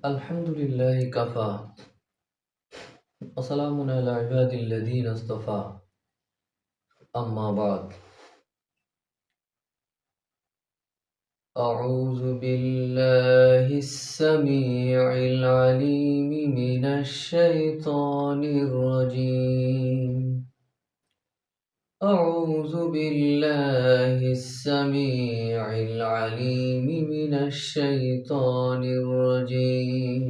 আলহামদুলিল্লাহি কাফা ওয়া সালামুন আলা ইবাদিল্লাযীনা ইসতাফা আম্মা বা'দ আউযু বিল্লাহিস সামিউল আলীম মিনাশ শাইতানির রাজীম আউযু বিল্লাহিস সামিউল আলীম মিনাশ শাইতানির রাজীম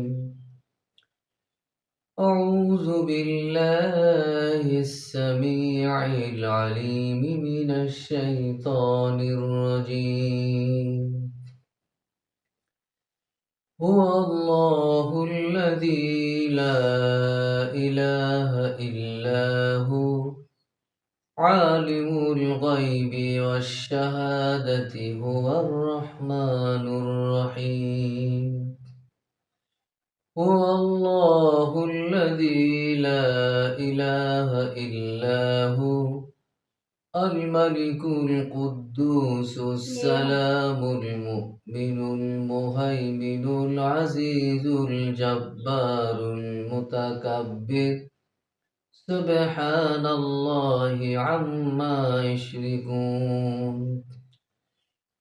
أعوذ بالله السميع العليم من الشيطان الرجيم هو الله الذي لا إله إلا هو عالم الغيب والشهادة هو الرحمن الرحيم هو الله الذي لا إله إلا هو الملك القدوس السلام المؤمن المهيمن العزيز الجبار المتكبر سبحان الله عما يشركون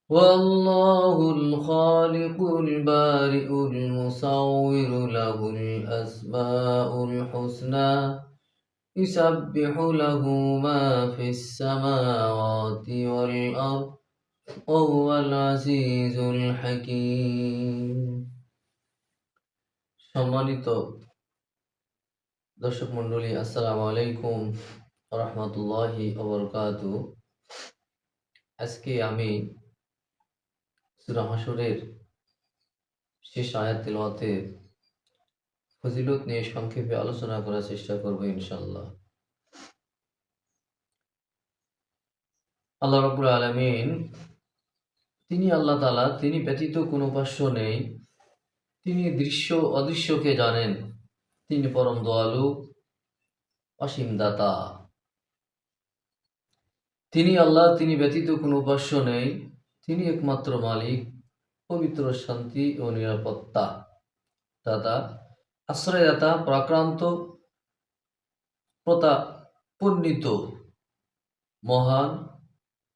والله الخالق البارئ المصور له الأسماء الحسنى يسبح له ما في السماوات والأرض وهو العزيز الحكيم সম্মানিত দর্শক মণ্ডলী, আসসালামু আলাইকুম ওয়া রাহমাতুল্লাহি ওয়া বারাকাতুহু। আজকে আমি সূরা হাশরের শেষ আয়াত তিলাওয়াতের ফজিলত নিয়ে সংক্ষেপে আলোচনা করার চেষ্টা করব ইনশাআল্লাহ। আল্লাহ রাব্বুল আলামিন তিনি আল্লাহ তাআলা, তিনি ব্যতীত কোনো উপাস্য নেই। তিনি দৃশ্য অদৃশ্যকে জানেন। তিনি পরম দয়ালু, অসীম দাতা। তিনি আল্লাহ, তিনি ব্যতীত কোনো উপাস্য নেই। তিনি একমাত্র মালিক, পবিত্র, শান্তি ও নিরাপত্তা দাতা, আশ্রয়দাতা, প্রাক্রান্ত, প্রতাপান্বিত, মহান,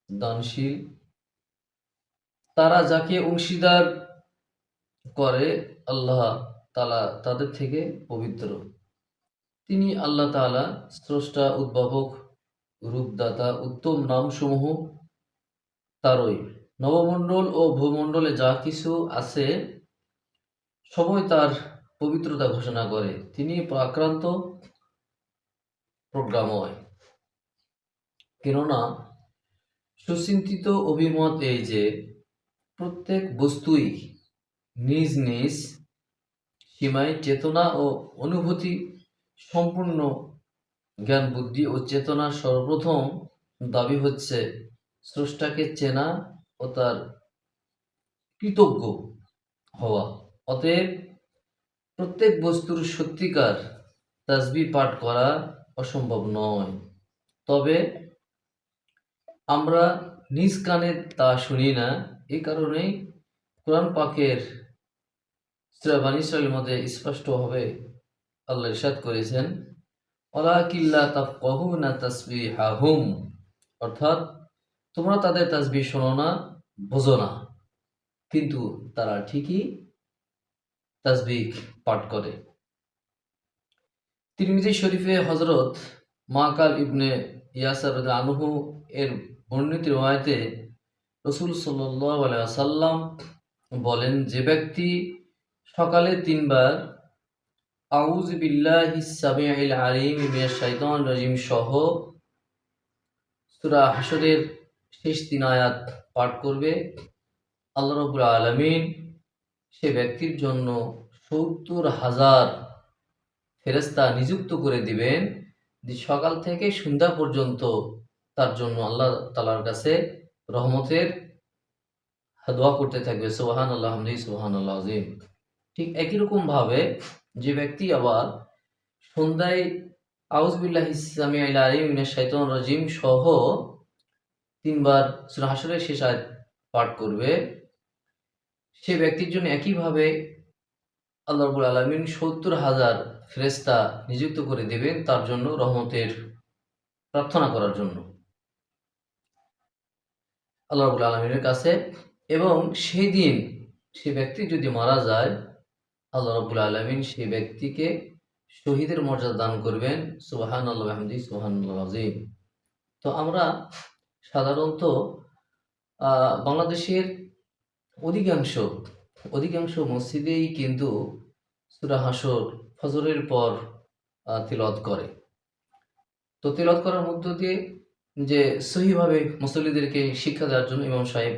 দানশীল। তারা যাকে অংশীদার করে আল্লাহ তাআলা তাদের থেকে পবিত্র। তিনি আল্লাহ তাআলা স্রষ্টা, উদ্ভাবক, রূপদাতা। উত্তম নামসমূহ তারই। নবমণ্ডল ও ভূমণ্ডলে যা কিছু আছে সবই তার পবিত্রতা ঘোষণা করে। তিনি প্রাক্রান্ত, প্রজ্ঞাময়। কেননা সুচিন্তিত অভিমত এই যে প্রত্যেক বস্তুই নিজ নিজ সীমায় চেতনা ও অনুভূতি সম্পূর্ণ। জ্ঞান, বুদ্ধি ও চেতনার সর্বপ্রথম দাবি হচ্ছে স্রষ্টাকে চেনা ও তার কৃতজ্ঞ হওয়া। অতএব প্রত্যেক বস্তুর সত্যিকার তাসবিহ পাঠ করা অসম্ভব নয়। তবে আমরা নিজ কানে তা শুনি না। এই কারণেই কোরআন পাকের সূরা বনী ইসরাঈলের মধ্যে স্পষ্টভাবে আল্লাহ ইরশাদ করেছেন, ওয়ালাকিন লা তাফকাহুনা তাসবিহাহুম, অর্থাৎ তোমরা তাদের তাসবিহ শোনো না, বোঝো না, কিন্তু তারা ঠিকই তাসবিহ পাঠ করে। তিরমিজি শরীফে হযরত মাকাল ইবনে ইয়াসার রাদিয়াল্লাহু আনহু এর বর্ণিত riwayate রাসূল সাল্লাল্লাহু আলাইহি ওয়াসাল্লাম বলেন, যে ব্যক্তি সকালে 3 বার আউযু বিল্লাহিস সামিউল আলীম মিনাশ শাইতানির রাজীম সহ সূরা হাশরের শেষ 3 আয়াত পাঠ করবে, আল্লাহ রাব্বুল আলামিন সে ব্যক্তির জন্য ৭০,০০০ ফেরেশতা নিযুক্ত করে দিবেন, যে সকাল থেকে সন্ধ্যা পর্যন্ত তার জন্য আল্লাহ তাআলার কাছে রহমতের দোয়া করতে থাকবে। সুবহানাল্লাহ, হামদিহি, সুবহানাল্লাহ আযীম। ঠিক একই রকম ভাবে যে ব্যক্তি আবার সন্ধ্যায় আউযু বিল্লাহিস সামিউল আলীম মিনাশ শাইতানির রাজীম সহ 3 বার সূরা হাশরের শেষ আয়াত পাঠ করবে, সে ব্যক্তির জন্য একইভাবে আল্লাহ রাব্বুল আলামিন ৭০,০০০ ফেরেশতা নিযুক্ত করে দেবেন তার জন্য রহমতের প্রার্থনা করার জন্য আল্লাহ রাব্বুল আলামিনের কাছে। এবং সেই দিন সে ব্যক্তি যদি মারা যায়, আল্লাহ রাব্বুল আলামিন সেই ব্যক্তিকে শহীদের মর্যাদা দান করবেন। সুবহানাল্লাহি ওয়া বিহামদিহি সুবহানাল্লাহিল আযীম। তো আমরা সাধারণত বাংলাদেশের অধিকাংশ অধিকাংশ মসজিদেই কিন্তু সূরা হাসর ফজরের পর তিলাওয়াত করে। তো তিলাওয়াত করার মধ্য দিয়ে যে সহিভাবে মুসল্লিদেরকে শিক্ষা দেওয়ার জন্য ইমাম সাহেব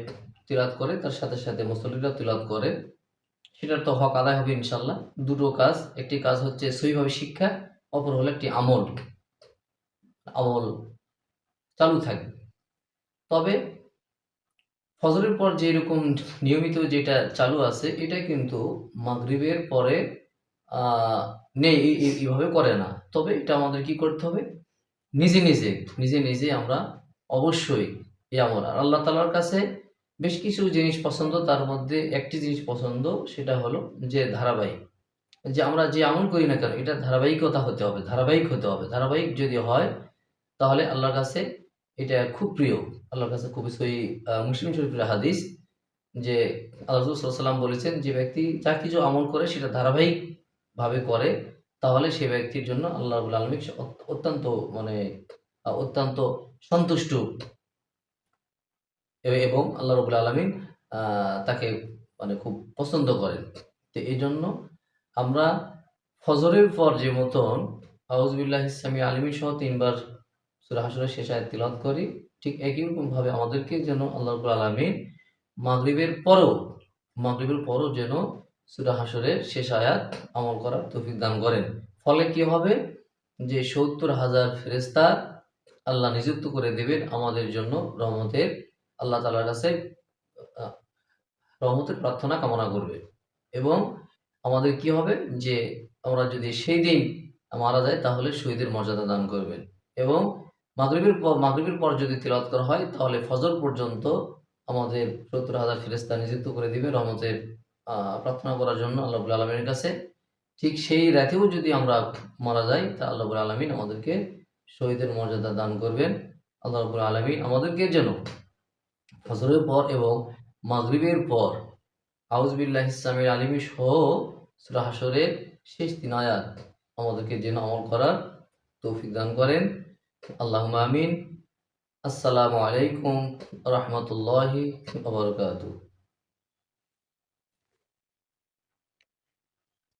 তিলাওয়াত করে, তার সাথে সাথে মুসল্লিরাও তিলাওয়াত করে। সেটার তো হক আদায় হবে ইনশাআল্লাহ। দুটো কাজ, একটি কাজ হচ্ছে সহিভাবে শিক্ষা, অপর হলো একটি আমল চালু থাকবে। তবে ফজরের পর যেরকম নিয়মিত যেটা চালু আছে, এটা কিন্তু মাগরিবের পরে নেই, এইভাবে করে না। তবে এটা আমাদের কি করতে হবে, নিজে আমরা অবশ্যই এই আমল। আর আল্লাহ তাআলার কাছে বেশ কিছু জিনিস পছন্দ, তার মধ্যে একটি জিনিস পছন্দ, সেটা হলো যে ধারাবাহিক। যে আমরা যে আমল করি না কেন, এটা ধারাবাহিকতা হতে হবে, ধারাবাহিক হতে হবে। ধারাবাহিক যদি হয় তাহলে আল্লাহর কাছে এটা খুব প্রিয়। আল্লাহর কাছে খুবই সহিহ মুসলিম শরীফের হাদিস যে আল্লাহ রাসূল সাল্লাল্লাহু আলাইহি ওয়াসাল্লাম বলেছেন, যে ব্যক্তি যা কিছু আমল করে সেটা ধারাবাহিকভাবে করে, তাহলে সে ব্যক্তির জন্য আল্লাহ রাব্বুল আলামিন অত্যন্ত অত্যন্ত সন্তুষ্ট, এবং আল্লাহ রাব্বুল আলামিন তাকে খুব পছন্দ করেন। তো এইজন্য আমরা ফজরের পর যে মতন আউযু বিল্লাহিস সামিউল আলিম সহ ৩ বার সূরা হাসরের শেষ আয়াত তিলাওয়াত করি, ঠিক একই রকমভাবে আমাদেরকে যেন আল্লাহ রাব্বুল আলামিন মাগরিবের পরও যেন সূরা হাসরের শেষ আয়াত আমল করার তৌফিক দান করেন। ফলে কি হবে, যে ৭০,০০০ ফেরেশতা আল্লাহ নিযুক্ত করে দেবেন আমাদের জন্য আল্লাহ তাআলার কাছে রহমতের প্রার্থনা কামনা করবে। এবং আমাদের কি হবে, যে আমরা যদি সেই দিন মারা যাই তাহলে শহীদের মর্যাদা দান করবেন। এবং মাগরিবের পর যদি তিলাওয়াত করা হয়, তাহলে ফজর পর্যন্ত আমাদের ৭০,০০০ ফেরেশতা নিযুক্ত করে দিবে রহমতের প্রার্থনা করার জন্য আল্লাহ রাব্বুল আলামিনের কাছে। ঠিক সেই রাতেও যদি আমরা মারা যাই, তা আল্লাহ রাব্বুল আলামিন আমাদেরকে শহীদের মর্যাদা দান করবেন। আল্লাহ রাব্বুল আলামিন আমাদেরকে যেন ফজরের পর এবং মাগরিবের পর আউযু বিল্লাহিস সামিউল আলিম সহ সূরা হাসরের শেষ ৩ আয়াত আমাদেরকে যেন আমল করার তৌফিক দান করেন। আল্লাহুম্মা আমিন। আসসালামু আলাইকুম ওয়া রাহমাতুল্লাহি ওয়া বারাকাতুহু।